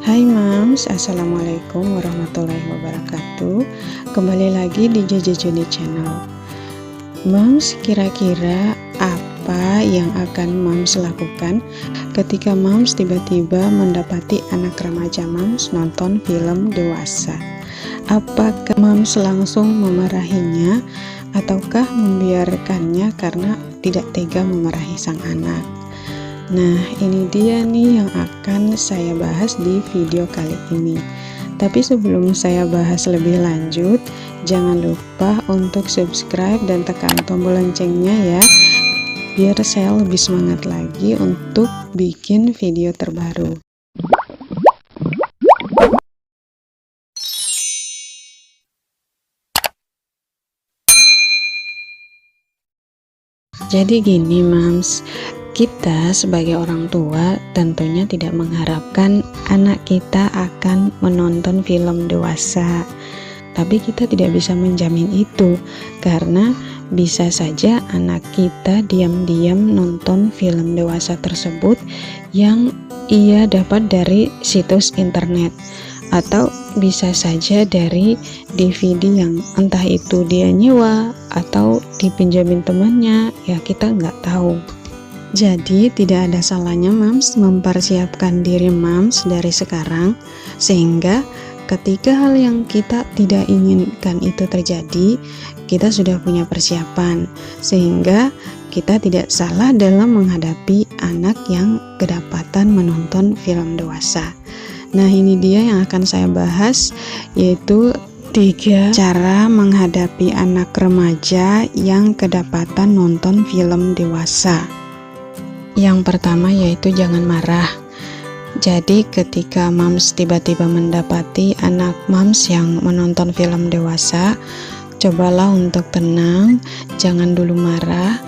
Hai Mams, Assalamualaikum warahmatullahi wabarakatuh. Kembali lagi di Jaja Joni Channel. Mams, kira-kira apa yang akan Mams lakukan ketika Mams tiba-tiba mendapati anak remaja Mams nonton film dewasa? Apakah Mams langsung memarahinya ataukah membiarkannya karena tidak tega memarahi sang anak? Nah, ini dia nih yang akan saya bahas di video kali ini. Tapi sebelum saya bahas lebih lanjut, jangan lupa untuk subscribe dan tekan tombol loncengnya ya, biar saya lebih semangat lagi untuk bikin video terbaru. Jadi gini Mams, kita sebagai orang tua tentunya tidak mengharapkan anak kita akan menonton film dewasa. Tapi kita tidak bisa menjamin itu, karena bisa saja anak kita diam-diam nonton film dewasa tersebut yang ia dapat dari situs internet, atau bisa saja dari DVD yang entah itu dia nyewa atau dipinjamin temannya, ya kita nggak tahu. Jadi tidak ada salahnya Mams mempersiapkan diri Mams dari sekarang, sehingga ketika hal yang kita tidak inginkan itu terjadi, kita sudah punya persiapan, sehingga kita tidak salah dalam menghadapi anak yang kedapatan menonton film dewasa. Nah, ini dia yang akan saya bahas, yaitu 3 cara menghadapi anak remaja yang kedapatan nonton film dewasa. Yang pertama yaitu jangan marah. Jadi ketika Mams tiba-tiba mendapati anak Mams yang menonton film dewasa, cobalah untuk tenang, jangan dulu marah.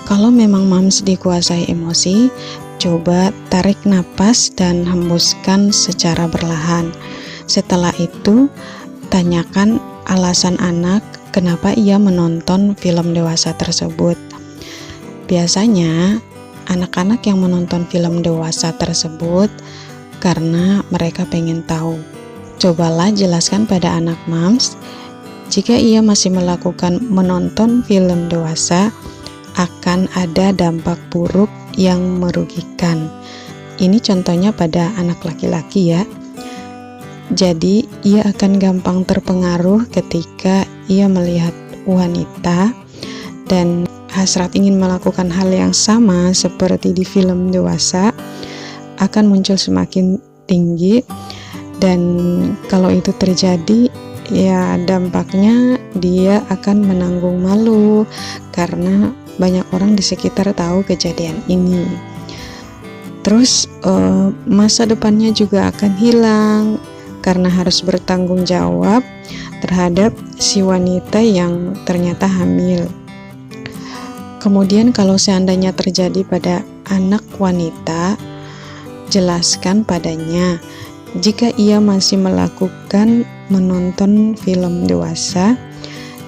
Kalau memang Mams dikuasai emosi, coba tarik napas dan hembuskan secara perlahan. Setelah itu, tanyakan alasan anak kenapa ia menonton film dewasa tersebut. Biasanya, anak-anak yang menonton film dewasa tersebut karena mereka pengen tahu. Cobalah jelaskan pada anak Mams, jika ia masih melakukan menonton film dewasa, akan ada dampak buruk yang merugikan. Ini contohnya pada anak laki-laki ya. Jadi ia akan gampang terpengaruh ketika ia melihat wanita dan hasrat ingin melakukan hal yang sama seperti di film dewasa akan muncul semakin tinggi, dan kalau itu terjadi ya dampaknya dia akan menanggung malu karena banyak orang di sekitar tahu kejadian ini. Terus masa depannya juga akan hilang karena harus bertanggung jawab terhadap si wanita yang ternyata hamil. Kemudian kalau seandainya terjadi pada anak wanita, jelaskan padanya jika ia masih melakukan menonton film dewasa,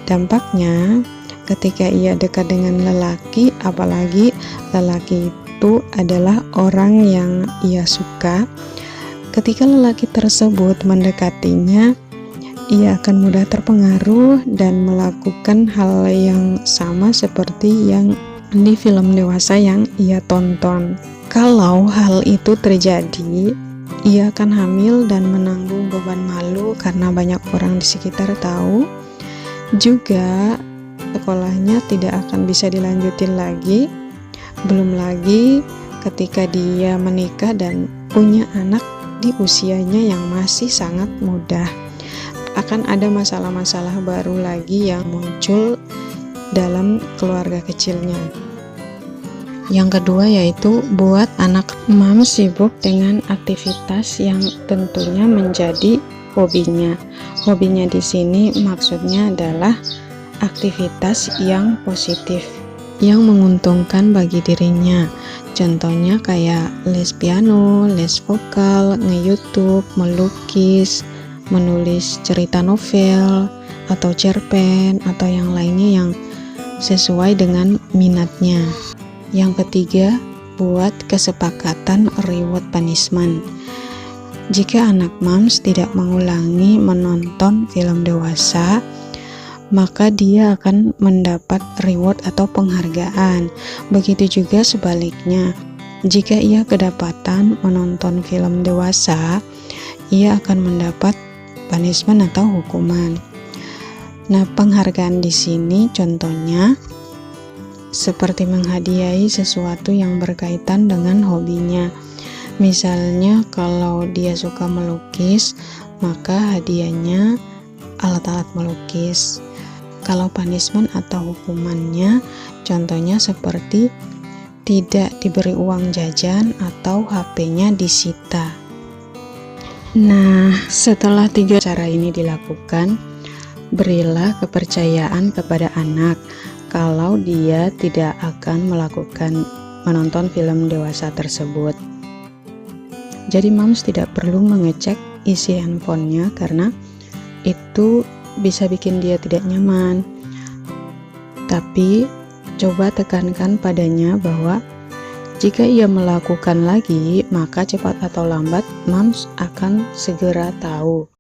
dampaknya ketika ia dekat dengan lelaki, apalagi lelaki itu adalah orang yang ia suka, ketika lelaki tersebut mendekatinya, ia akan mudah terpengaruh dan melakukan hal yang sama seperti yang di film dewasa yang ia tonton. Kalau hal itu terjadi, ia akan hamil dan menanggung beban malu karena banyak orang di sekitar tahu. Juga sekolahnya tidak akan bisa dilanjutin lagi. Belum lagi ketika dia menikah dan punya anak di usianya yang masih sangat muda, akan ada masalah-masalah baru lagi yang muncul dalam keluarga kecilnya. Yang kedua yaitu buat anak Mams sibuk dengan aktivitas yang tentunya menjadi hobinya. Hobinya di sini maksudnya adalah aktivitas yang positif, yang menguntungkan bagi dirinya. Contohnya kayak les piano, les vokal, nge-YouTube, melukis, menulis cerita novel, atau cerpen, atau yang lainnya yang sesuai dengan minatnya. Yang ketiga, buat kesepakatan reward punishment. Jika anak moms tidak mengulangi menonton film dewasa, maka dia akan mendapat reward atau penghargaan. Begitu juga sebaliknya, jika ia kedapatan menonton film dewasa, ia akan mendapat punishment atau hukuman. Nah, penghargaan di sini contohnya seperti menghadiahi sesuatu yang berkaitan dengan hobinya. Misalnya kalau dia suka melukis, maka hadiahnya alat-alat melukis. Kalau punishment atau hukumannya, contohnya seperti tidak diberi uang jajan atau HP-nya disita. Nah, setelah 3 cara ini dilakukan, berilah kepercayaan kepada anak kalau dia tidak akan melakukan menonton film dewasa tersebut. Jadi moms tidak perlu mengecek isi handphonenya karena itu bisa bikin dia tidak nyaman. Tapi coba tekankan padanya bahwa jika ia melakukan lagi, maka cepat atau lambat moms akan segera tahu